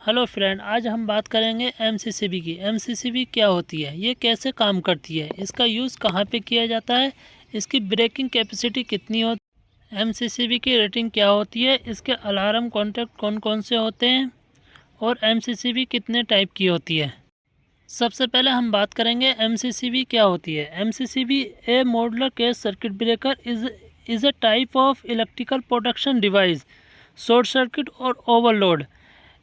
Hello friend, आज हम बात करेंगे एमसीसीबी की। एमसीसीबी क्या होती है, ये कैसे काम करती है, इसका यूज़ कहाँ पे किया जाता है, इसकी ब्रेकिंग कैपेसिटी कितनी होती है, एमसीसीबी की रेटिंग क्या होती है, इसके अलार्म कॉन्टैक्ट कौन कौन से होते हैं और एमसीसीबी कितने टाइप की होती है। सबसे पहले हम बात करेंगे एमसीसीबी क्या होती है। MCCB A modular case circuit breaker is a type of electrical protection device, short circuit और ओवरलोड।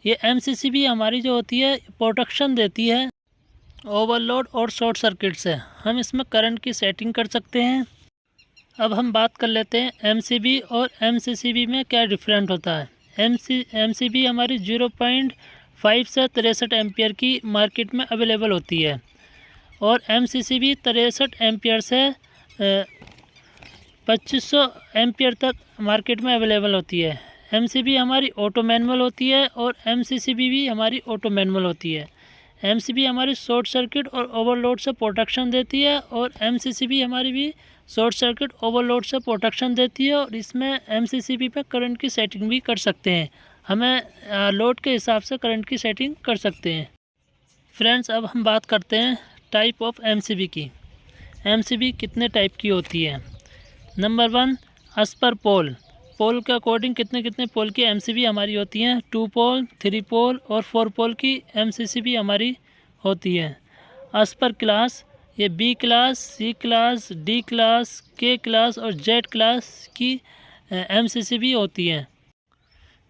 ये एमसीसीबी हमारी जो होती है प्रोटेक्शन देती है ओवरलोड और शॉर्ट सर्किट से। हम इसमें करंट की सेटिंग कर सकते हैं। अब हम बात कर लेते हैं एमसीबी और एमसीसीबी में क्या डिफरेंट होता है। एमसीबी हमारी 0.5 से 63 एम्पियर की मार्केट में अवेलेबल होती है और एमसीसीबी 63 एम्पियर से 2500 एम्पियर तक मार्केट में अवेलेबल होती है। एमसीबी हमारी ऑटो मैनुअल होती है और एमसीसीबी भी हमारी ऑटो मैनुअल होती है। एमसीबी हमारी शॉर्ट सर्किट और ओवरलोड से प्रोटेक्शन देती है और एमसीसीबी हमारी भी शॉर्ट सर्किट ओवरलोड से प्रोटेक्शन देती है। और इसमें एमसीसीबी पे करंट की सेटिंग भी कर सकते हैं, हमें लोड के हिसाब से करंट की सेटिंग कर सकते हैं। फ्रेंड्स, अब हम बात करते हैं टाइप ऑफ एमसीबी की। एमसीबी कितने टाइप की होती है। नंबर 1, एज पर पोल। पोल के अकॉर्डिंग कितने कितने पोल की एमसीबी हमारी होती हैं। 2 पोल, 3 पोल और 4 पोल की एमसीबी हमारी होती है। एज पर क्लास, ये बी क्लास, सी क्लास, डी क्लास, के क्लास और जेड क्लास की एमसीबी होती हैं।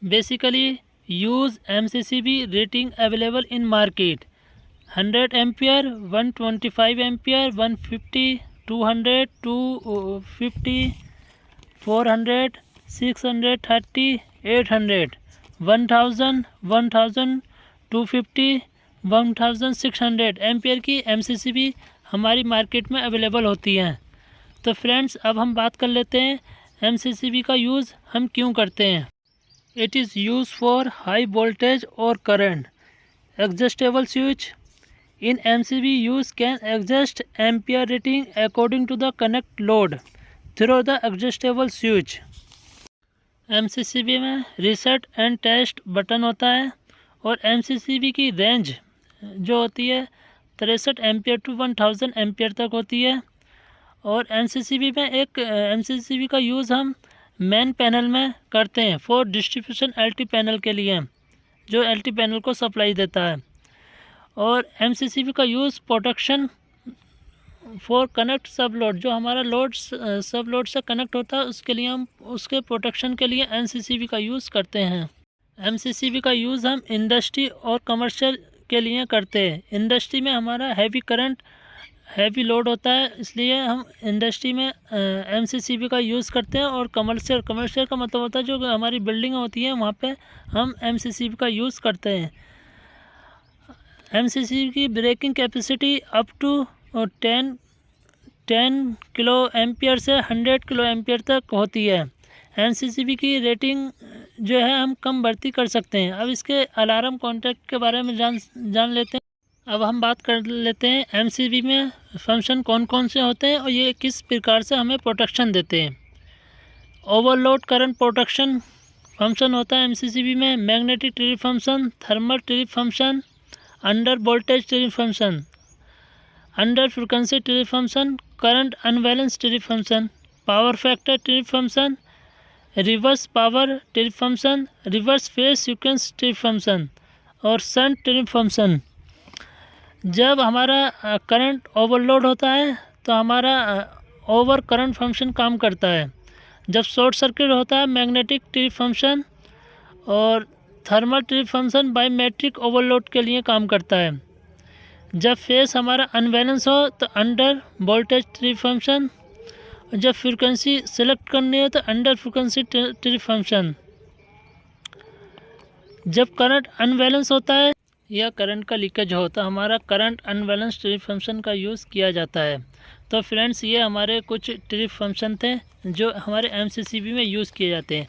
Basically use MCB rating available in market 100 ampere, 125 ampere, 150, 200, 250, 400, 630, 800, 1000, 1250, 1600 ampere की एमसीबी हमारी मार्केट में अवेलेबल होती हैं। तो फ्रेंड्स, अब हम बात कर लेते हैं एमसीसीबी का यूज़ हम क्यों करते हैं। It is use for high voltage और current adjustable switch. In MCB, use can adjust ampere rating according to the connect load through the adjustable switch. MCCB में रीसेट एंड टेस्ट बटन होता है और MCCB की range जो होती है 63 ampere to 1000 ampere तक होती है। और MCCB में एक MCCB का यूज़ हम मेन पैनल में करते हैं फॉर डिस्ट्रीब्यूशन LT पैनल के लिए, जो LT पैनल को सप्लाई देता है। और एमसीसीबी का यूज़ प्रोटेक्शन फॉर कनेक्ट सब लोड, जो हमारा लोड सब लोड से कनेक्ट होता है उसके लिए हम उसके प्रोटेक्शन के लिए एमसीसीबी का यूज़ करते हैं। एमसीसीबी का यूज़ हम इंडस्ट्री और कमर्शियल के लिए करते हैं। इंडस्ट्री में हमारा हैवी करंट हैवी लोड होता है, इसलिए हम इंडस्ट्री में एमसीसीबी का यूज़ करते हैं। और कमर्शियल का मतलब होता है जो हमारी बिल्डिंग होती है वहाँ पे हम एमसीसीबी का यूज़ करते हैं। एमसीसीबी की breaking capacity up to 10 kilo ampere से 100 किलो एम्पियर तक होती है। एमसीसीबी की रेटिंग जो है हम कम बढ़ती कर सकते हैं। अब इसके अलार्म कॉन्टैक्ट के बारे में जान लेते हैं। अब हम बात कर लेते हैं एमसीसीबी में फंक्शन कौन कौन से होते हैं और ये किस प्रकार से हमें प्रोटेक्शन देते हैं। ओवरलोड करंट प्रोटेक्शन फंक्शन होता है एमसीसीबी में। Magnetic trip function, thermal trip function, under voltage trip function, under frequency trip function, current unbalance trip function, power factor trip function, reverse power trip function, reverse phase sequence trip function और shunt trip function. जब हमारा current overload होता है तो हमारा over current function काम करता है। जब शॉर्ट सर्किट होता है मैग्नेटिक ट्रिप फंक्शन और thermal trip function biometric overload के लिए काम करता है। जब फेस हमारा अनबैलेंस हो तो अंडर वोल्टेज ट्रिप फंक्शन, जब फ्रीक्वेंसी सेलेक्ट करनी है तो अंडर फ्रीक्वेंसी ट्रिप फंक्शन। जब करंट अनबैलेंस होता है या करंट का लीकेज हो तो हमारा करंट अनबैलेंस ट्रिप फंक्शन का यूज़ किया जाता है। तो फ्रेंड्स, ये हमारे कुछ ट्रिप फंक्शन थे जो हमारे एमसीसीबी में यूज़ किए जाते हैं।